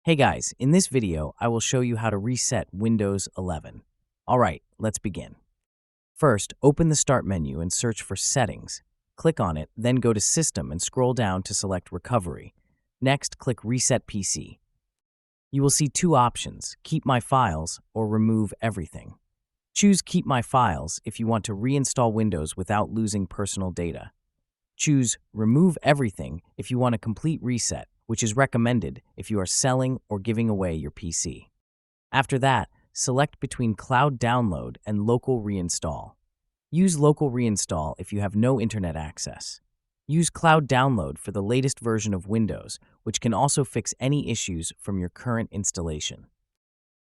Hey guys, in this video, I will show you how to reset Windows 11. Alright, let's begin. First, open the Start menu and search for Settings. Click on it, then go to System and scroll down to select Recovery. Next, click Reset PC. You will see two options, Keep My Files or Remove Everything. Choose Keep My Files if you want to reinstall Windows without losing personal data. Choose Remove Everything if you want a complete reset, which is recommended if you are selling or giving away your PC. After that, select between Cloud Download and Local Reinstall. Use Local Reinstall if you have no internet access. Use Cloud Download for the latest version of Windows, which can also fix any issues from your current installation.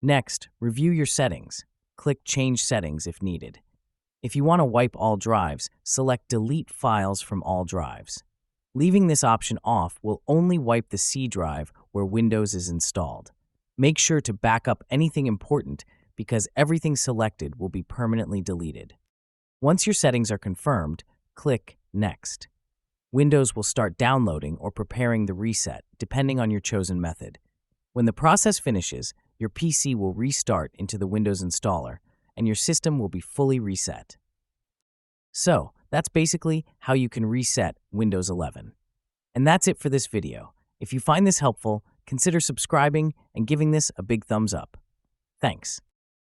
Next, review your settings. Click Change Settings if needed. If you want to wipe all drives, select Delete Files from all drives. Leaving this option off will only wipe the C drive where Windows is installed. Make sure to back up anything important because everything selected will be permanently deleted. Once your settings are confirmed, click Next. Windows will start downloading or preparing the reset, depending on your chosen method. When the process finishes, your PC will restart into the Windows installer, and your system will be fully reset. So, that's basically how you can reset Windows 11. And that's it for this video. If you find this helpful, consider subscribing and giving this a big thumbs up. Thanks.